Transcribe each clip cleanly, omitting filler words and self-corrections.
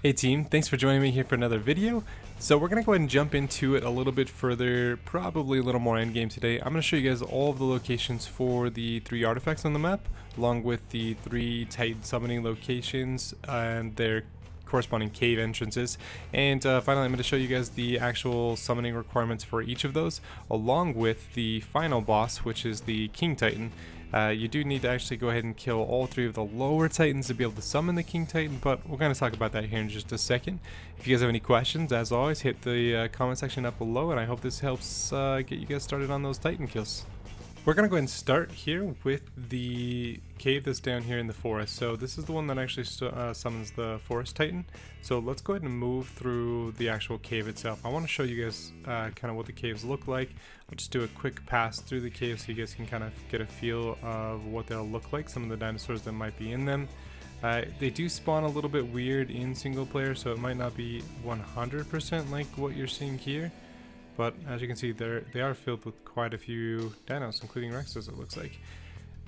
Hey team, thanks for joining me here for another video. So we're going to go ahead and jump into it a little bit further, probably a little more endgame today. I'm going to show you guys all of the locations for the 3 artifacts on the map, along with the 3 Titan summoning locations and their corresponding cave entrances. And finally, I'm going to show you guys the actual summoning requirements for each of those, along with the final boss, which is the King Titan. You do need to actually go ahead and kill all 3 of the lower titans to be able to summon the King Titan, but we're going to talk about that here in just a second. If you guys have any questions, as always, hit the comment section up below, and I hope this helps get you guys started on those Titan kills. We're going to go ahead and start here with the cave that's down here in the forest. So this is the one that actually summons the forest titan. So let's go ahead and move through the actual cave itself. I want to show you guys kind of what the caves look like. I'll just do a quick pass through the cave so you guys can kind of get a feel of what they'll look like, some of the dinosaurs that might be in them. They do spawn a little bit weird in single player, so it might not be 100% like what you're seeing here. But as you can see, they are filled with quite a few dinos, including Rexes, it looks like.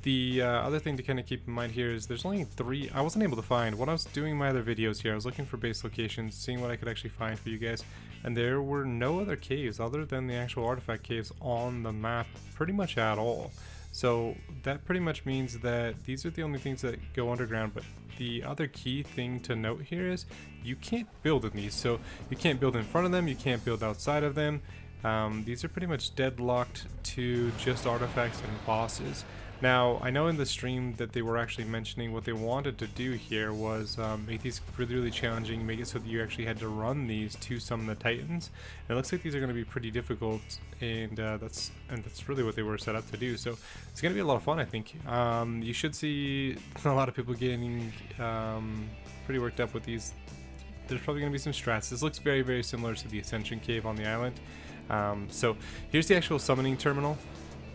The other thing to kind of keep in mind here is there's only 3. I wasn't able to find. When I was doing my other videos here, I was looking for base locations, seeing what I could actually find for you guys. And there were no other caves other than the actual artifact caves on the map pretty much at all. So that pretty much means that these are the only things that go underground. But the other key thing to note here is you can't build in these. So you can't build in front of them, you can't build outside of them. These are pretty much deadlocked to just artifacts and bosses. Now, I know in the stream that they were actually mentioning what they wanted to do here was make these really challenging, make it so that you actually had to run these to summon the titans. And it looks like these are going to be pretty difficult, and that's really what they were set up to do. So it's going to be a lot of fun, I think. You should see a lot of people getting pretty worked up with these. There's probably going to be some strats. This looks very similar to the Ascension Cave on the island. So here's the actual summoning terminal.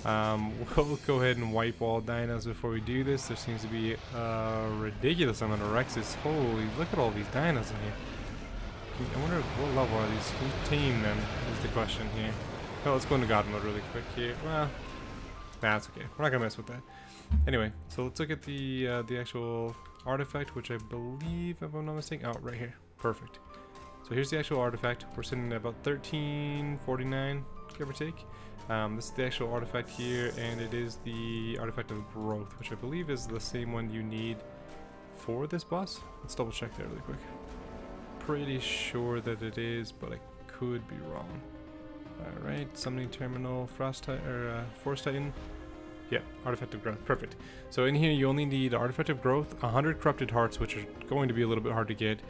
We'll go ahead and wipe all dinos before we do this. There seems to be a ridiculous amount of Rexes. Holy, look at all these dinos in here. I wonder what level are these? Can you tame them is the question here. Oh, let's go into God mode really quick here. Well, nah, it's okay. We're not gonna mess with that. Anyway, so let's look at the actual artifact, which I believe, if I'm not mistaken, oh, right here. Perfect. So here's the actual artifact. We're sitting at about 1349, give or take. This is the actual artifact here, and it is the artifact of growth, which I believe is the same one you need for this boss. Let's double check that really quick. Pretty sure that it is, but I could be wrong. Alright, summoning terminal, forest titan. Yeah, artifact of growth, perfect. So in here you only need artifact of growth, 100 corrupted hearts, which are going to be a little bit hard to get,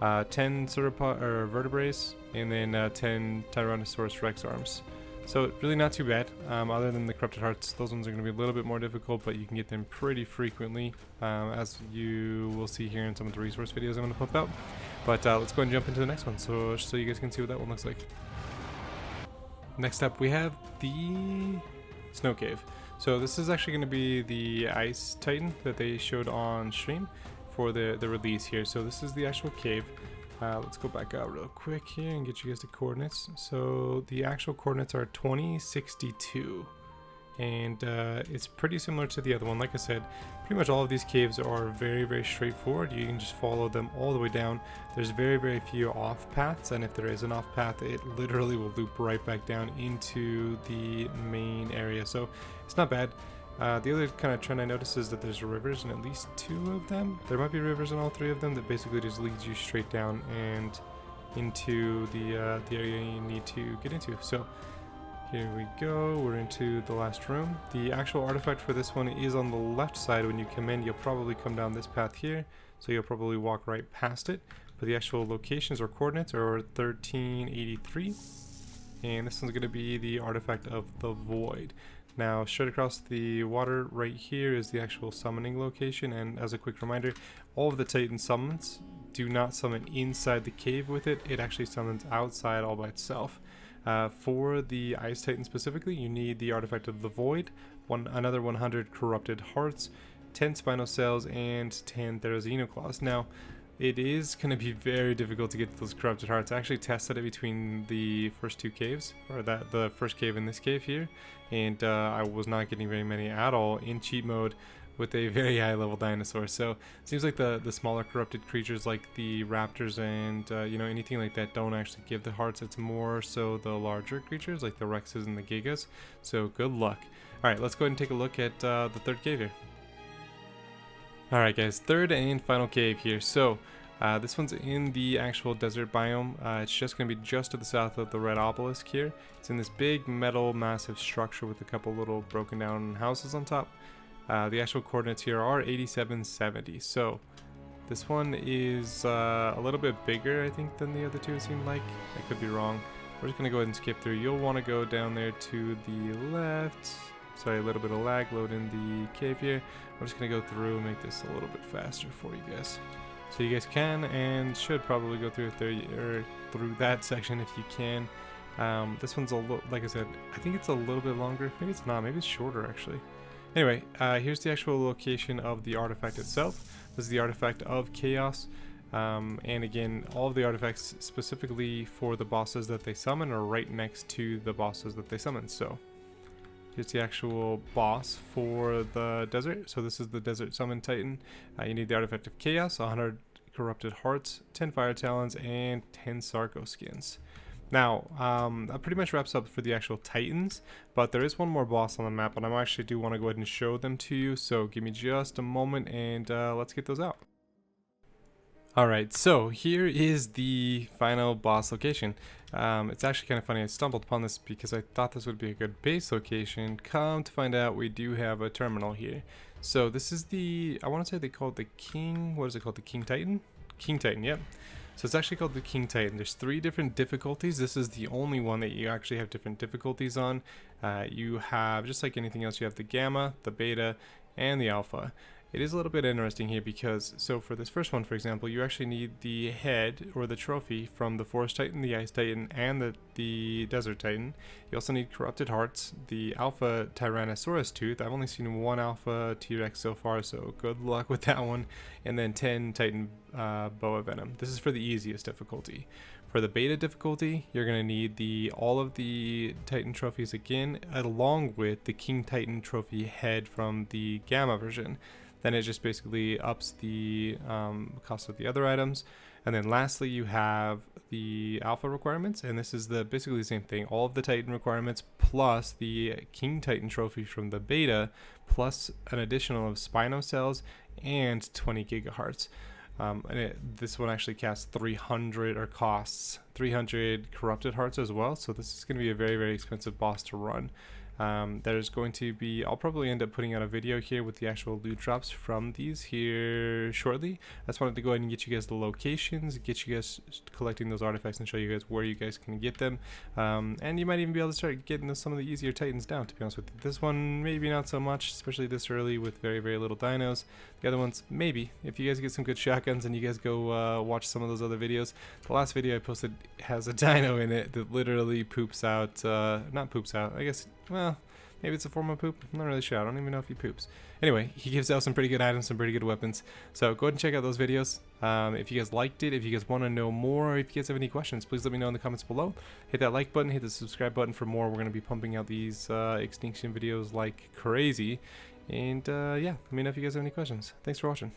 10 vertebrae, and then 10 Tyrannosaurus Rex arms. So really not too bad. Other than the corrupted hearts, those ones are going to be a little bit more difficult, but you can get them pretty frequently, as you will see here in some of the resource videos I'm going to pump out. But let's go ahead and jump into the next one, so you guys can see what that one looks like. Next up, we have the Snow Cave. So this is actually going to be the Ice Titan that they showed on stream for the release here. So this is the actual cave. Let's go back out real quick here and get you guys the coordinates. So the actual coordinates are 2062, and it's pretty similar to the other one. Like I said, pretty much all of these caves are very straightforward. You can just follow them all the way down. There's very few off paths, and if there is an off path, it literally will loop right back down into the main area. So it's not bad. The other kind of trend I noticed is that there's rivers in at least 2 of them. There might be rivers in all 3 of them that basically just leads you straight down and into the area you need to get into. So here we go, we're into the last room. The actual artifact for this one is on the left side. When you come in, you'll probably come down this path here, so you'll probably walk right past it. But the actual locations or coordinates are 1383, and this one's going to be the artifact of the void. Now, straight across the water right here is the actual summoning location, and as a quick reminder, all of the Titan summons do not summon inside the cave with it. It actually summons outside all by itself. For the Ice Titan specifically, you need the artifact of the void, another 100 corrupted hearts, 10 spinal cells, and 10 Therizino-claws. Now, it is going to be very difficult to get those corrupted hearts. I actually tested it between the first 2 caves, or the first cave and this cave here, and I was not getting very many at all in cheat mode with a very high level dinosaur. So it seems like the smaller corrupted creatures like the raptors and you know, anything like that don't actually give the hearts. It's more so the larger creatures like the Rexes and the Gigas. So good luck. Alright, let's go ahead and take a look at the third cave here. Alright guys, third and final cave here. So this one's in the actual desert biome. It's just going to be just to the south of the red obelisk here. It's in this big metal massive structure with a couple little broken down houses on top. The actual coordinates here are 8770. So this one is a little bit bigger, I think, than the other two, it seemed like. I could be wrong. We're just going to go ahead and skip through. You'll want to go down there to the left. Sorry, a little bit of lag loading the cave here. I'm just going to go through and make this a little bit faster for you guys. So you guys can and should probably go through through that section if you can. This one's a little, like I said, I think it's a little bit longer. Maybe it's not. Maybe it's shorter actually. Anyway, here's the actual location of the artifact itself. This is the artifact of chaos. And again, all of the artifacts specifically for the bosses that they summon are right next to the bosses that they summon. So here's the actual boss for the desert. So this is the desert summon titan. You need the artifact of chaos, 100 corrupted hearts, 10 fire talons, and 10 sarco skins. Now, that pretty much wraps up for the actual titans, but there is one more boss on the map, and I actually do want to go ahead and show them to you. So give me just a moment, and let's get those out. Alright, so here is the final boss location. It's actually kind of funny, I stumbled upon this because I thought this would be a good base location. Come to find out, we do have a terminal here. So this is the, I want to say they call it the King, what is it called, the King Titan? King Titan, yep. So it's actually called the King Titan. There's 3 different difficulties. This is the only one that you actually have different difficulties on. You have, just like anything else, you have the Gamma, the Beta, and the Alpha. It is a little bit interesting here because, so for this first one, for example, you actually need the head or the trophy from the Forest Titan, the Ice Titan, and the Desert Titan. You also need Corrupted Hearts, the Alpha Tyrannosaurus Tooth. I've only seen 1 Alpha T-Rex so far, so good luck with that one. And then 10 Titan Boa Venom. This is for the easiest difficulty. For the Beta difficulty, you're going to need all of the Titan trophies again, along with the King Titan trophy head from the Gamma version. Then it just basically ups the cost of the other items. And then lastly, you have the Alpha requirements, and this is basically the same thing. All of the Titan requirements plus the King Titan trophy from the Beta, plus an additional of Spino cells and 20 gigahearts. This one actually costs 300 corrupted hearts as well. So this is going to be a very, very expensive boss to run. There's going to be, I'll probably end up putting out a video here with the actual loot drops from these here shortly. I just wanted to go ahead and get you guys the locations, get you guys collecting those artifacts and show you guys where you guys can get them. And you might even be able to start getting some of the easier titans down, to be honest with you. This one, maybe not so much, especially this early with very, very little dinos. The other ones, maybe. If you guys get some good shotguns and you guys go watch some of those other videos. The last video I posted has a dino in it that literally poops out, not poops out, I guess, well, maybe it's a form of poop. I'm not really sure. I don't even know if he poops. Anyway, he gives out some pretty good items, some pretty good weapons. So go ahead and check out those videos. If you guys liked it, if you guys want to know more, or if you guys have any questions, please let me know in the comments below. Hit that like button, hit the subscribe button for more. We're going to be pumping out these extinction videos like crazy. And yeah, let me know if you guys have any questions. Thanks for watching.